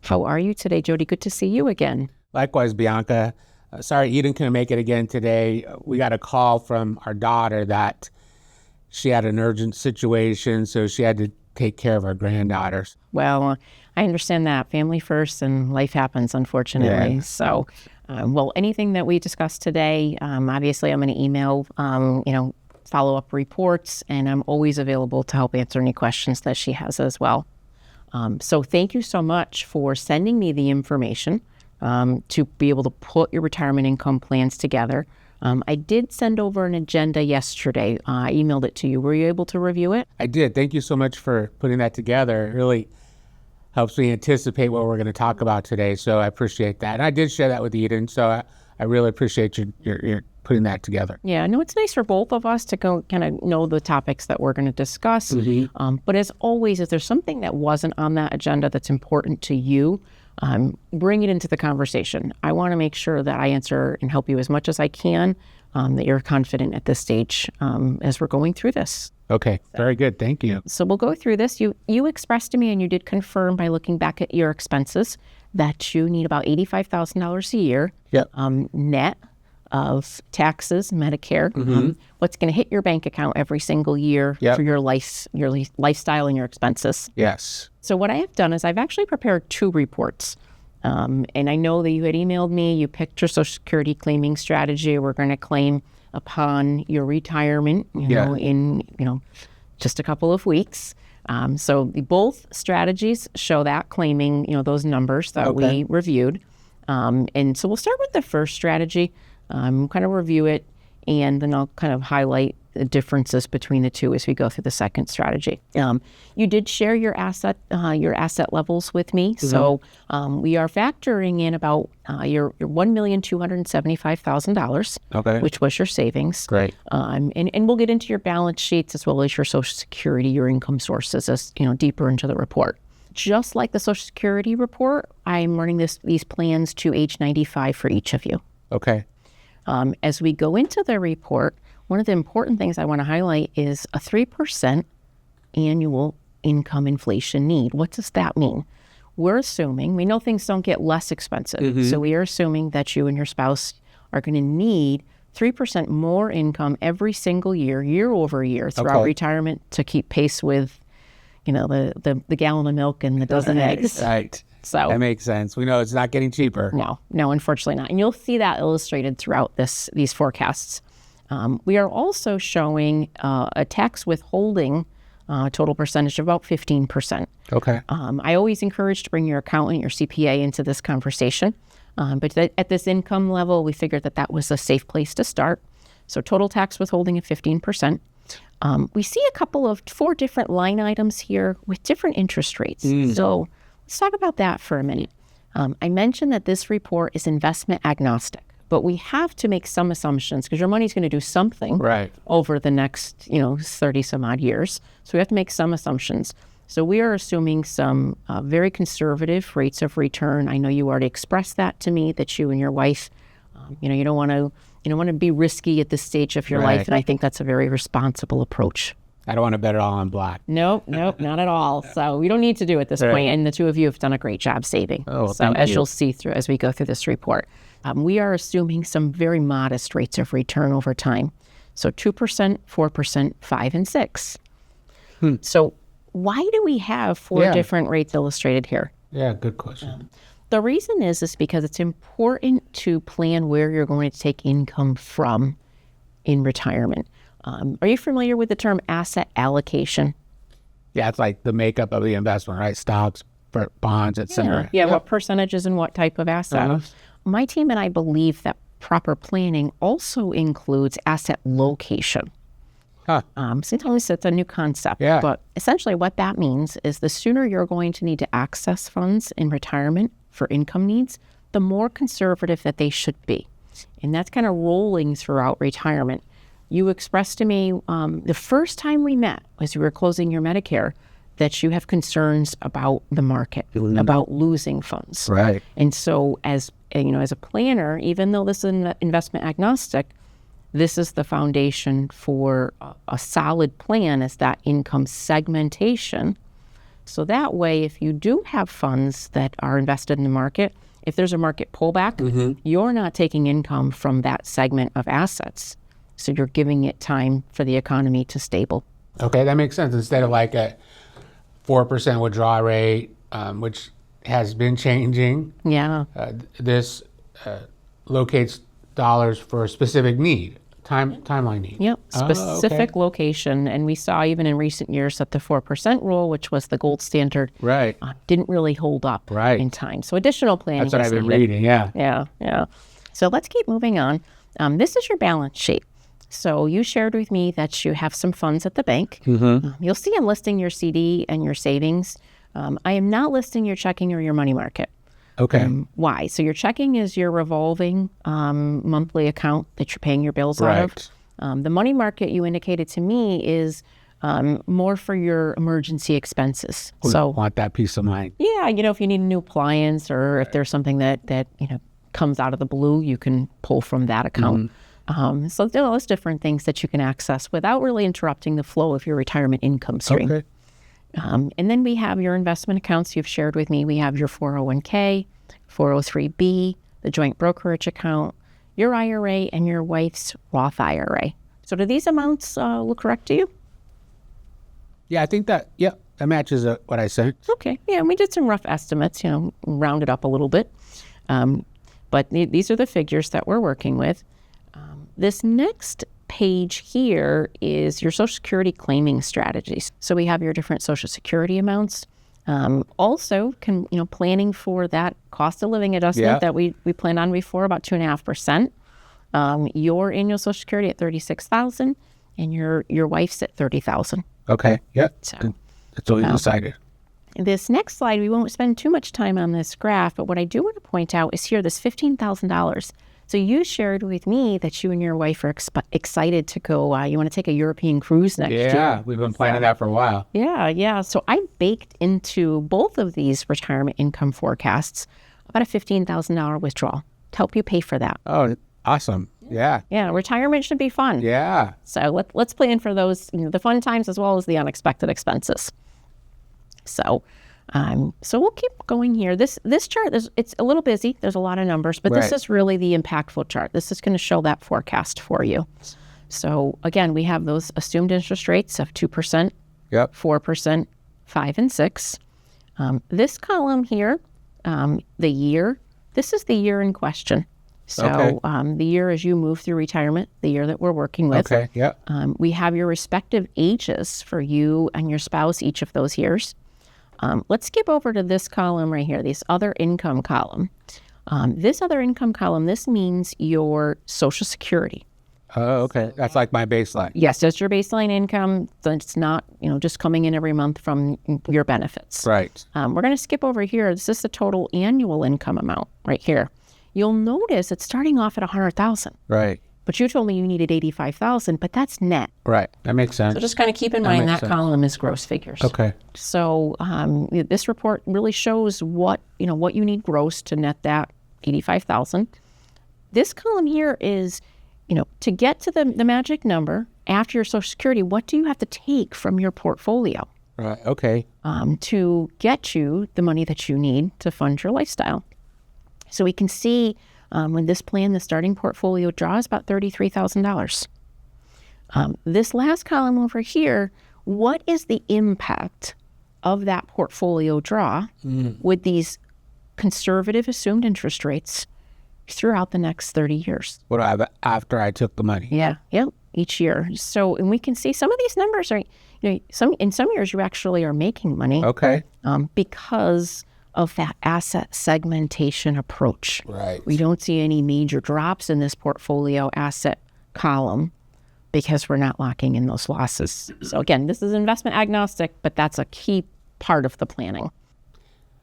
How are you today, Jody? Good to see you again. Likewise, Bianca. Sorry, Eden couldn't make it again today. We got a call from our daughter that she had an urgent situation, so she had to take care of our granddaughters. Well, I understand that. Family first and life happens, unfortunately. Yeah. So, well, anything that we discussed today, obviously I'm going to email, follow-up reports, and I'm always available to help answer any questions that she has as well. So thank you so much for sending me the information to be able to put your retirement income plans together. I did send over an agenda yesterday. I emailed it to you. Were you able to review it? I did. Thank you so much for putting that together. It really helps me anticipate what we're going to talk about today, so I appreciate that. And I did share that with Eden, so I really appreciate your putting that together. Yeah, no, it's nice for both of us to go kind of know the topics that we're going to discuss. Mm-hmm. But as always, if there's something that wasn't on that agenda that's important to you, bring it into the conversation. I want to make sure that I answer and help you as much as I can, that you're confident at this stage as we're going through this. Okay, very good. Thank you. So we'll go through this. You expressed to me, and you did confirm by looking back at your expenses, that you need about $85,000 a year net of taxes, Medicare, what's going to hit your bank account every single year for your lifestyle and your expenses. Yes. So what I have done is I've actually prepared 2 reports. And I know that you had emailed me, you picked your Social Security claiming strategy. We're going to claim upon your retirement, in just a couple of weeks. So both strategies show that claiming, those numbers that we reviewed. And so we'll start with the first strategy, kind of review it, and then I'll kind of highlight the differences between the two as we go through the second strategy. You did share your asset levels with me. Mm-hmm. So we are factoring in about your $1,275,000, which was your savings. Great. And we'll get into your balance sheets as well as your Social Security, your income sources, as deeper into the report. Just like the Social Security report, I'm running these plans to age 95 for each of you. Okay. As we go into the report, one of the important things I want to highlight is a 3% annual income inflation need. What does that mean? We're assuming, we know things don't get less expensive, so we are assuming that you and your spouse are going to need 3% more income every single year over year throughout retirement to keep pace with, the gallon of milk and the dozen eggs. Right. So that makes sense. We know it's not getting cheaper. No, unfortunately not. And you'll see that illustrated throughout these forecasts. We are also showing a tax withholding total percentage of about 15%. Okay. I always encourage to bring your accountant, your CPA into this conversation. But at this income level, we figured that was a safe place to start. So total tax withholding of 15%. We see a couple of 4 different line items here with different interest rates. So let's talk about that for a minute. I mentioned that this report is investment agnostic, but we have to make some assumptions because your money's going to do something over the next, 30 some odd years. So we have to make some assumptions. So we are assuming some very conservative rates of return. I know you already expressed that to me, that you and your wife, you don't want to be risky at this stage of your life, and I think that's a very responsible approach. I don't want to bet it all on black. Nope, not at all. So we don't need to do it at this point, and the two of you have done a great job saving. So as you'll see as we go through this report, we are assuming some very modest rates of return over time. So 2%, 4%, 5%, and 6%. So why do we have 4 different rates illustrated here? Yeah, good question. The reason is because it's important to plan where you're going to take income from in retirement. Are you familiar with the term asset allocation? Yeah, it's like the makeup of the investment, right? Stocks, bonds, et cetera. Yeah, what percentages and what type of asset. My team and I believe that proper planning also includes asset location. Sometimes it's a new concept, but essentially what that means is the sooner you're going to need to access funds in retirement for income needs, the more conservative that they should be. And that's kind of rolling throughout retirement. You expressed to me the first time we met as you were closing your Medicare that you have concerns about the market, about losing funds. Right. And so as a planner, even though this is investment agnostic, this is the foundation for a solid plan, is that income segmentation So that way, if you do have funds that are invested in the market, if there's a market pullback, you're not taking income from that segment of assets. So you're giving it time for the economy to stable. Okay, that makes sense. Instead of like a 4% withdrawal rate, which has been changing, Yeah. this locates dollars for a specific need, timeline need. Yep. Oh, Specific okay. location. And we saw even in recent years that the 4% rule, which was the gold standard, Right. didn't really hold up Right. in time. So additional planning. That's what is I've been needed. reading. Yeah. Yeah. So let's keep moving on. This is your balance sheet. So you shared with me that you have some funds at the bank. You'll see I'm listing your CD and your savings. I am not listing your checking or your money market. Okay. Why? So your checking is your revolving monthly account that you're paying your bills out of. The money market you indicated to me is more for your emergency expenses. So Want that peace of mind. yeah, if you need a new appliance or if there's something that comes out of the blue, you can pull from that account. So there are those different things that you can access without really interrupting the flow of your retirement income stream. Okay. And then we have your investment accounts you've shared with me. We have your 401k, 403b, the joint brokerage account, your IRA, and your wife's Roth IRA. So do these amounts look correct to you? Yeah, I think that matches what I said. Okay. Yeah, and we did some rough estimates, rounded up a little bit. But these are the figures that we're working with. This next page here is your Social Security claiming strategies. So we have your different Social Security amounts. Also, planning for that cost of living adjustment that we planned on before, about 2.5%. Your annual Social Security at $36,000, and your wife's at $30,000. Okay. Yeah. So That's what we decided. this next slide, we won't spend too much time on this graph, but what I do want to point out is here, this $15,000. So you shared with me that you and your wife are excited to go, you want to take a European cruise next year. Yeah, we've been planning that for a while. Yeah. So I baked into both of these retirement income forecasts about a $15,000 withdrawal to help you pay for that. Oh, awesome. Yeah. Yeah, retirement should be fun. Yeah. So let's plan for those, the fun times as well as the unexpected expenses. So we'll keep going here. This chart, it's a little busy. There's a lot of numbers, but this is really the impactful chart. This is going to show that forecast for you. So again, we have those assumed interest rates of 2%, 4%, 5, and 6. This column here, the year, this is the year in question. So the year as you move through retirement, the year that we're working with. Okay. Yeah. We have your respective ages for you and your spouse each of those years. Let's skip over to this column right here, this other income column. This other income column, this means your Social Security. Oh, okay. That's like my baseline. Yes, that's your baseline income. That's not, just coming in every month from your benefits. Right. We're going to skip over here. This is the total annual income amount right here. You'll notice it's starting off at $100,000. Right. But you told me you needed $85,000, but that's net. Right. That makes sense. So just kind of keep in mind that column is gross figures. Okay. So this report really shows what you need gross to net that $85,000. This column here is, to get to the magic number after your Social Security, what do you have to take from your portfolio? Right. Okay. To get you the money that you need to fund your lifestyle. So we can see when this plan, the starting portfolio draws about $33,000. This last column over here, what is the impact of that portfolio draw with these conservative assumed interest rates throughout the next 30 years? What do I have after I took the money? Yep, each year. So, and we can see some of these numbers are, in some years you actually are making money. Okay. Because of that asset segmentation approach. Right. We don't see any major drops in this portfolio asset column because we're not locking in those losses. So again, this is investment agnostic, but that's a key part of the planning.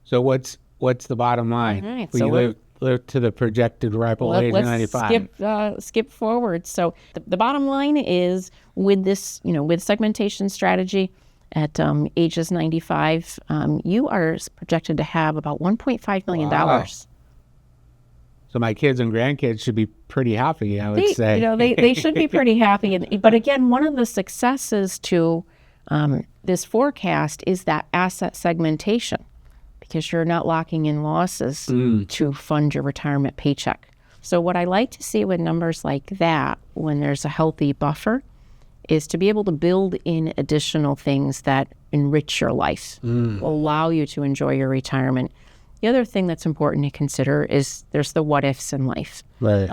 So what's the bottom line? All right, We so live to the projected ripe old age of 95. Skip forward. So the bottom line is with this, with segmentation strategy, at ages 95, you are projected to have about $1.5 million. Wow. So my kids and grandkids should be pretty happy, I would say. They should be pretty happy. But again, one of the successes to This forecast is that asset segmentation because you're not locking in losses to fund your retirement paycheck. So what I like to see with numbers like that, when there's a healthy buffer, is to be able to build in additional things that enrich your life, allow you to enjoy your retirement. The other thing that's important to consider is there's the what ifs in life. Right.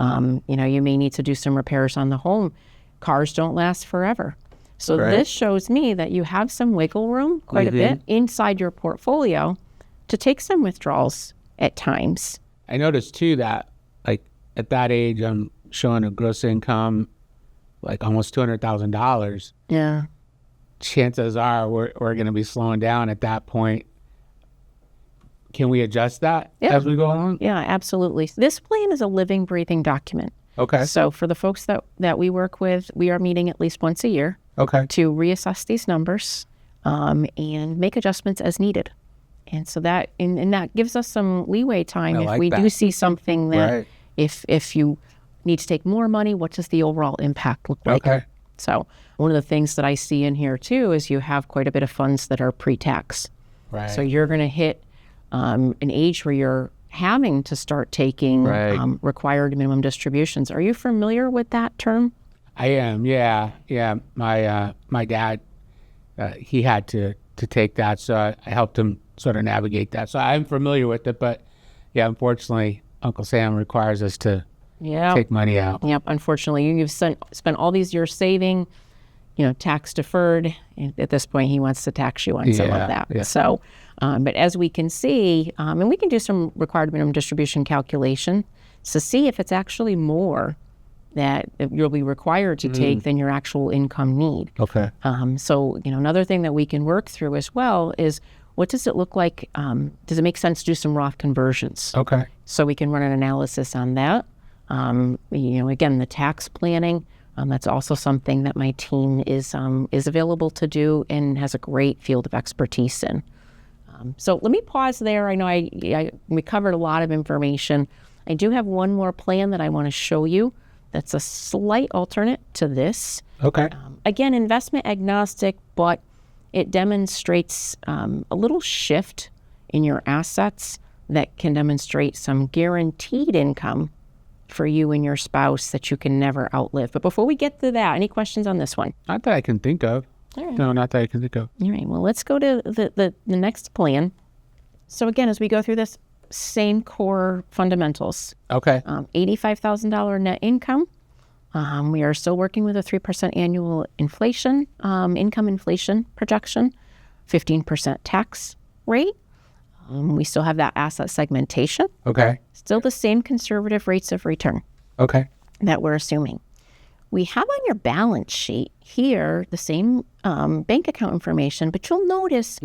You may need to do some repairs on the home. Cars don't last forever. So this shows me that you have some wiggle room, quite a bit, inside your portfolio to take some withdrawals at times. I noticed too that like at that age, I'm showing a gross income like almost $200,000. Yeah. Chances are we're going to be slowing down at that point. Can we adjust that as we go along? Yeah, absolutely. This plan is a living, breathing document. Okay. So for the folks that we work with, we are meeting at least once a year to reassess these numbers and make adjustments as needed. And so that and that gives us some leeway time if we do see something that if you need to take more money, what does the overall impact look like? Okay. So one of the things that I see in here too is you have quite a bit of funds that are pre-tax. Right. So you're going to hit an age where you're having to start taking required minimum distributions. Are you familiar with that term? I am. Yeah. My dad, he had to take that, so I helped him sort of navigate that. So I'm familiar with it, but yeah, unfortunately, Uncle Sam requires us to take money out. Yep. Unfortunately, you've spent all these years saving, tax deferred. And at this point, he wants to tax you on some of that. Yeah. So, but as we can see, and we can do some required minimum distribution calculation to see if it's actually more that you'll be required to take than your actual income need. Okay. So, another thing that we can work through as well is what does it look like? Does it make sense to do some Roth conversions? Okay. So we can run an analysis on that. Again, the tax planning, that's also something that my team is available to do and has a great field of expertise in. So let me pause there. I know we covered a lot of information. I do have one more plan that I want to show you that's a slight alternate to this. Okay. Again, investment agnostic, but it demonstrates a little shift in your assets that can demonstrate some guaranteed income for you and your spouse that you can never outlive. But before we get to that, any questions on this one? Not that I can think of. All right. No, not that I can think of. All right. Well, let's go to the next plan. So again, as we go through this, same core fundamentals. Okay. $85,000 net income. We are still working with a 3% annual inflation, income inflation projection, 15% tax rate. We still have that asset segmentation. Okay. Still the same conservative rates of return Okay. that we're assuming. We have on your balance sheet here the same bank account information, but you'll notice,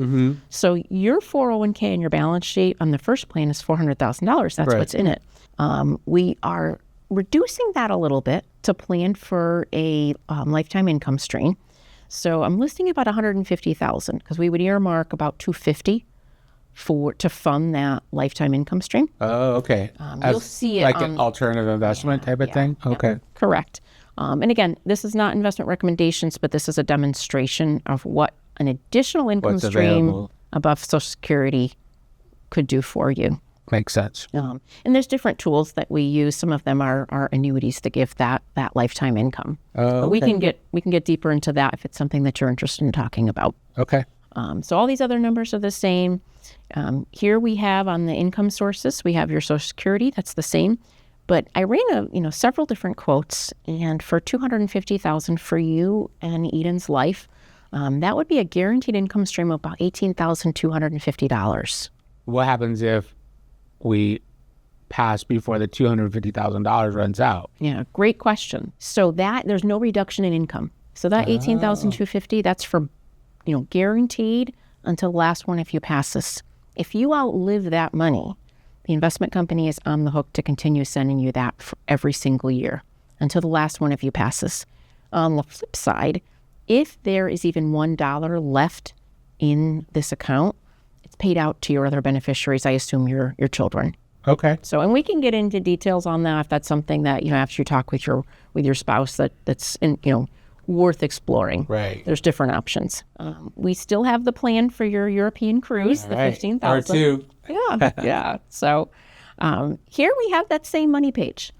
so your 401k and your balance sheet on the first plan is $400,000. That's what's in it. We are reducing that a little bit to plan for a lifetime income stream. So I'm listing about $150,000 because we would earmark about $250,000 to fund that lifetime income stream. Oh, okay. You'll see it like an alternative investment type of thing? Okay. Correct. And again, this is not investment recommendations, but this is a demonstration of what an additional income stream above Social Security could do for you. Makes sense. And there's different tools that we use. Some of them are annuities to give that lifetime income. But we can get deeper into that if it's something that you're interested in talking about. Okay. So all these other numbers are the same. Here we have on the income sources, we have your Social Security. That's the same. But I ran several different quotes, and for $250,000 for you and Eden's life, that would be a guaranteed income stream of about $18,250. What happens if we pass before the $250,000 runs out? Yeah, great question. So there's no reduction in income. So that $18,250, that's for guaranteed until the last one if you pass this. If you outlive that money, the investment company is on the hook to continue sending you that for every single year until the last one if you pass this. On the flip side, if there is even $1 left in this account, it's paid out to your other beneficiaries, I assume your children. Okay. So, and we can get into details on that if that's something that, after you talk with your spouse that's in, worth exploring. Right. There's different options. We still have the plan for your European cruise, the Right. 15,000. Or two. Yeah, yeah. So here we have that same money page.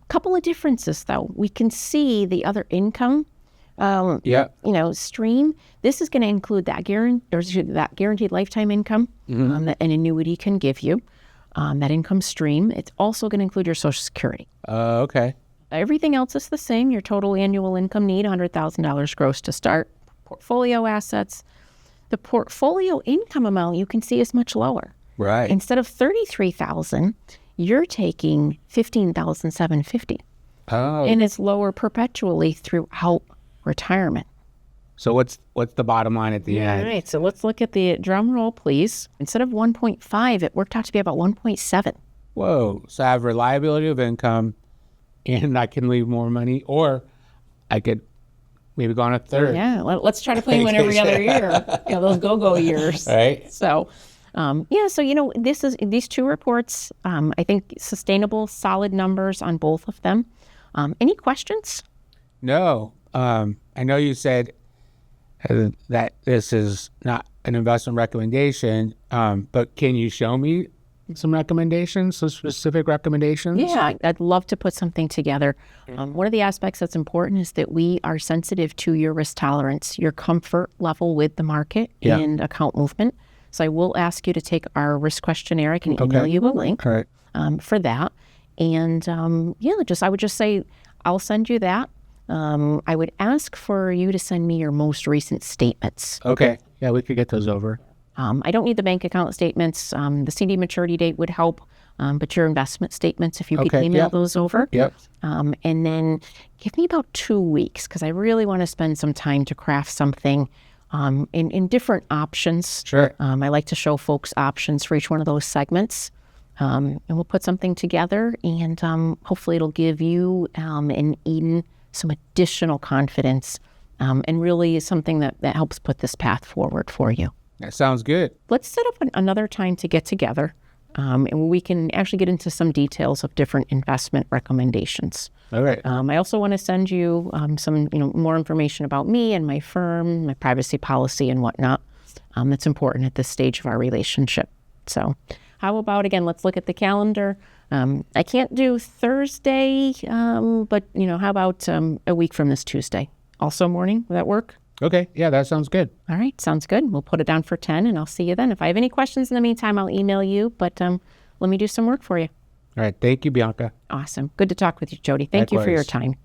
Couple of differences though. We can see the other income, stream. This is going to include that guaranteed lifetime income that an annuity can give you. That income stream. It's also going to include your Social Security. Okay. Everything else is the same. Your total annual income need, $100,000 gross to start. Portfolio assets. The portfolio income amount you can see is much lower. Right. Instead of $33,000, you're taking $15,750, Oh. and it's lower perpetually throughout retirement. So what's the bottom line at the All end? right, so let's look at the drum roll, please. Instead of 1.5, it worked out to be about 1.7. Whoa. So I have reliability of income, and I can leave more money, or I could maybe go on a third. Yeah, let's try to play one every other year. Those go-go years. Right. So, these two reports, I think sustainable, solid numbers on both of them. Any questions? No. I know you said that this is not an investment recommendation, but can you show me some recommendations, some specific recommendations? Yeah, I'd love to put something together. One of the aspects that's important is that we are sensitive to your risk tolerance, your comfort level with the market and account movement. So I will ask you to take our risk questionnaire. I can email you a link All right. for that. And I would just say, I'll send you that. I would ask for you to send me your most recent statements. Okay. Yeah, we could get those over. I don't need the bank account statements. The CD maturity date would help, but your investment statements, if you could email those over. Yep. And then give me about 2 weeks, because I really want to spend some time to craft something in different options. Sure. I like to show folks options for each one of those segments. And we'll put something together, and hopefully it'll give you and Eden some additional confidence, and really is something that helps put this path forward for you. That sounds good. Let's set up another time to get together, and we can actually get into some details of different investment recommendations. All right. I also want to send you some more information about me and my firm, my privacy policy and whatnot. That's important at this stage of our relationship. So how about, again, let's look at the calendar. I can't do Thursday, but how about a week from this Tuesday? Also morning, will that work? Okay. Yeah, that sounds good. All right, sounds good. We'll put it down for 10, and I'll see you then. If I have any questions in the meantime, I'll email you, but let me do some work for you. All right. Thank you, Bianca. Awesome. Good to talk with you, Jody. Thank you for your Likewise. time.